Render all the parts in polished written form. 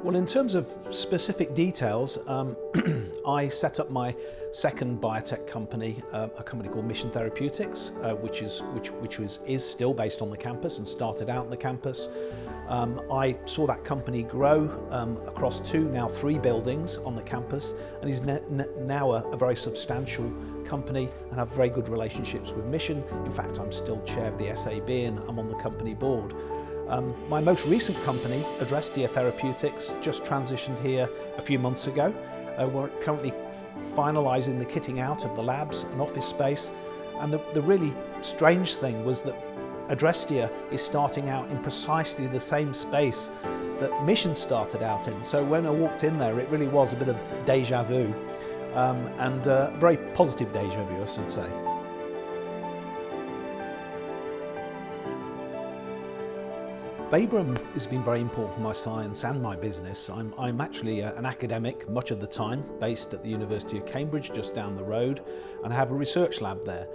Well, in terms of specific details, I set up my second biotech company, a company called Mission Therapeutics, which is still based on the campus and started out on the campus. I saw that company grow across now three buildings on the campus, and is now a very substantial company and have very good relationships with Mission. In fact, I'm still chair of the SAB and I'm on the company board. My most recent company, Adrestia Therapeutics, just transitioned here a few months ago. We're currently finalising the kitting out of the labs and office space, and the really strange thing was that Adrestia is starting out in precisely the same space that Mission started out in. So when I walked in there, it really was a bit of déjà vu, and a very positive déjà vu, I should say. Babraham has been very important for my science and my business. I'm actually an academic much of the time, based at the University of Cambridge, just down the road, and I have a research lab there.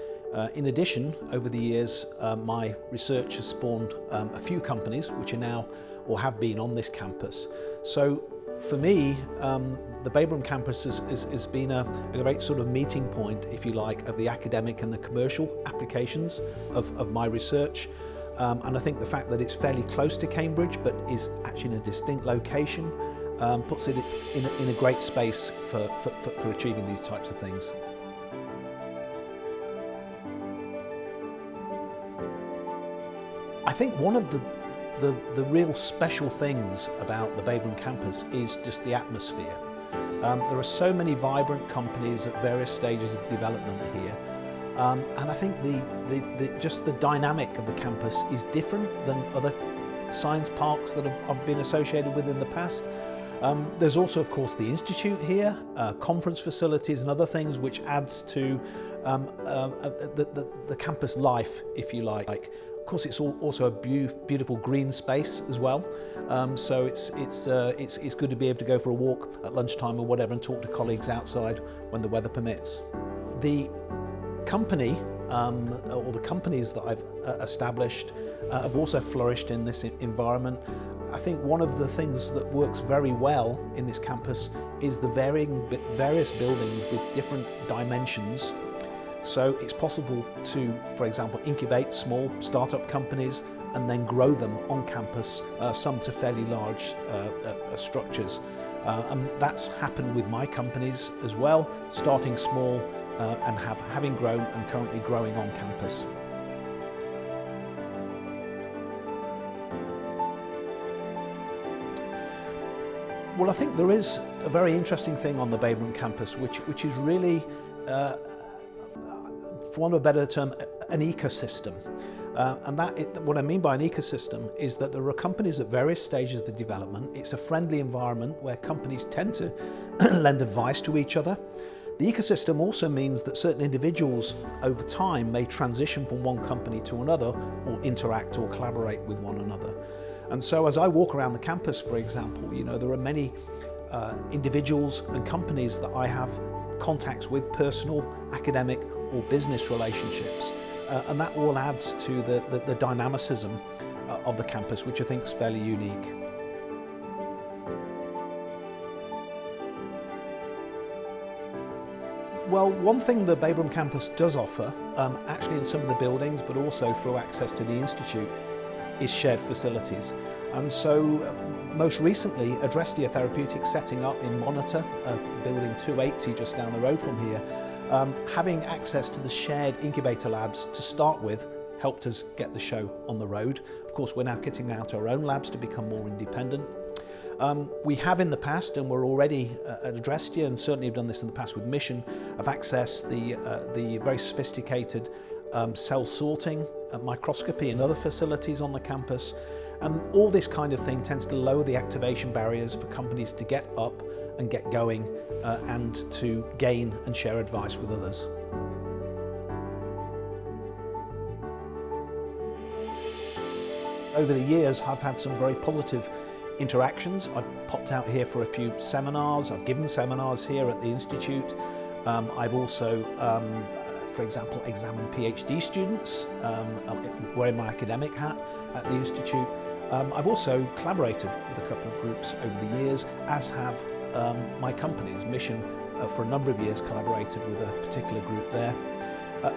In addition, over the years, my research has spawned a few companies which are now or have been on this campus. So for me, the Babraham campus has been a great sort of meeting point, if you like, of the academic and the commercial applications of my research. And I think the fact that it's fairly close to Cambridge but is actually in a distinct location puts it in a great space for achieving these types of things. I think one of the real special things about the Babraham campus is just the atmosphere. There are so many vibrant companies at various stages of development here. And I think just the dynamic of the campus is different than other science parks that I've been associated with in the past. There's also, of course, the institute here, conference facilities and other things, which adds to the campus life, if you like. Of course, it's also a beautiful green space as well. So it's good to be able to go for a walk at lunchtime or whatever and talk to colleagues outside when the weather permits. The company, or the companies that I've established have also flourished in this environment. I think one of the things that works very well in this campus is the various buildings with different dimensions. So it's possible to, for example, incubate small startup companies and then grow them on campus, some to fairly large structures. And that's happened with my companies as well, starting small and having grown and currently growing on campus. Well, I think there is a very interesting thing on the Babraham campus, which is really, for want of a better term, an ecosystem. And what I mean by an ecosystem is that there are companies at various stages of the development. It's a friendly environment where companies tend to lend advice to each other. The ecosystem also means that certain individuals over time may transition from one company to another, or interact or collaborate with one another. And so as I walk around the campus, for example, there are many individuals and companies that I have contacts with, personal, academic or business relationships. And that all adds to the dynamicism of the campus, which I think is fairly unique. Well, one thing the Babraham campus does offer, actually in some of the buildings, but also through access to the institute, is shared facilities. And so most recently, Adrestia Therapeutics setting up in Monitor, building 280 just down the road from here, having access to the shared incubator labs to start with helped us get the show on the road. Of course, we're now kitting out our own labs to become more independent. We have in the past, and we're already at Adrestia, and certainly have done this in the past with Mission, have accessed the very sophisticated cell sorting, microscopy and other facilities on the campus. And all this kind of thing tends to lower the activation barriers for companies to get up and get going and to gain and share advice with others. Over the years, I've had some very positive interactions. I've popped out here for a few seminars. I've given seminars here at the Institute. I've also, for example, examined PhD students wearing my academic hat at the Institute. I've also collaborated with a couple of groups over the years, as have my companies. Mission, for a number of years, collaborated with a particular group there.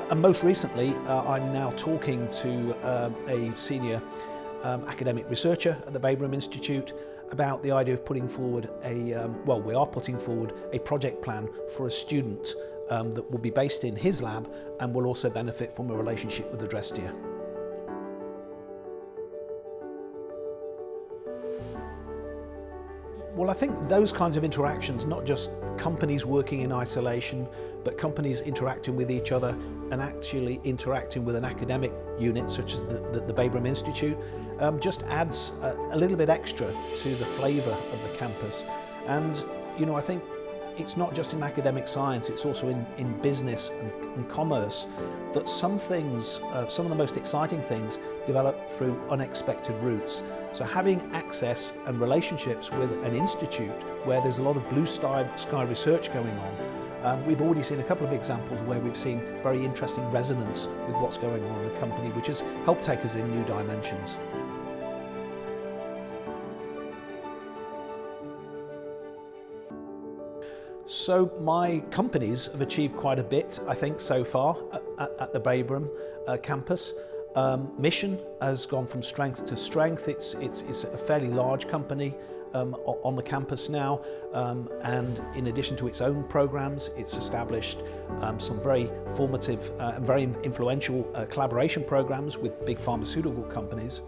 And most recently, I'm now talking to a senior academic researcher at the Babraham Institute about the idea of putting forward we are putting forward a project plan for a student that will be based in his lab and will also benefit from a relationship with Adrestia. Well, I think those kinds of interactions, not just companies working in isolation, but companies interacting with each other and actually interacting with an academic unit such as the Babraham Institute, just adds a little bit extra to the flavour of the campus. And, I think it's not just in academic science, it's also in business and commerce that some things, some of the most exciting things, develop through unexpected routes. So having access and relationships with an institute where there's a lot of blue sky research going on, we've already seen a couple of examples where we've seen very interesting resonance with what's going on in the company, which has helped take us in new dimensions. So my companies have achieved quite a bit, I think, so far at the Babraham campus. Mission has gone from strength to strength. It's a fairly large company on the campus now, and in addition to its own programs, it's established some very formative and very influential collaboration programs with big pharmaceutical companies.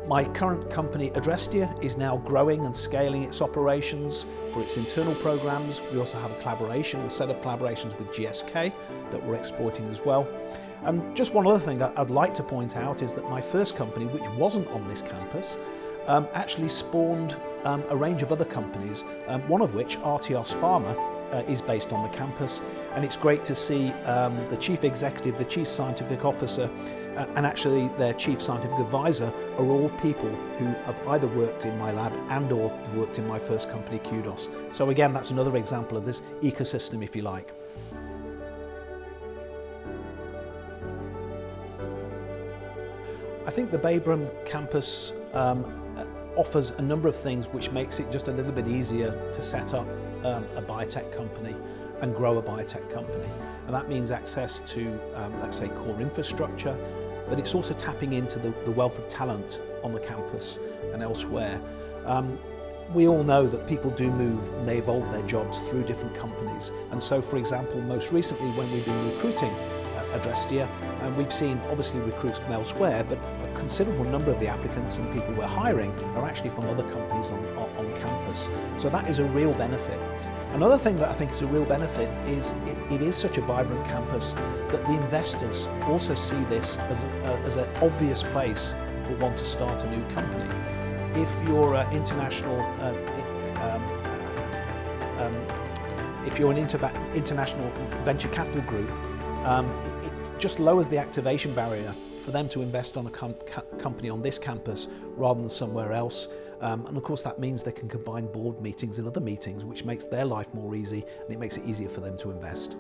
My current company, Adrestia, is now growing and scaling its operations for its internal programs. We also have a set of collaborations with GSK that we're exploiting as well. And just one other thing I'd like to point out is that my first company, which wasn't on this campus, actually spawned a range of other companies, one of which, Artios Pharma, is based on the campus. And it's great to see the chief executive, the chief scientific officer, and actually their chief scientific advisor are all people who have either worked in my lab and or worked in my first company, Kudos. So again, that's another example of this ecosystem, if you like. I think the Babraham campus offers a number of things which makes it just a little bit easier to set up a biotech company and grow a biotech company. And that means access to, let's say, core infrastructure, but it's also tapping into the wealth of talent on the campus and elsewhere. We all know that people do move and they evolve their jobs through different companies. And so, for example, most recently when we've been recruiting Adrestia, and we've seen obviously recruits from elsewhere, but a considerable number of the applicants and people we're hiring are actually from other companies on campus. So that is a real benefit. Another thing that I think is a real benefit is it is such a vibrant campus that the investors also see this as an obvious place for one to start a new company. If you're an international international venture capital group, it just lowers the activation barrier for them to invest on a company on this campus rather than somewhere else. And of course that means they can combine board meetings and other meetings, which makes their life more easy and it makes it easier for them to invest.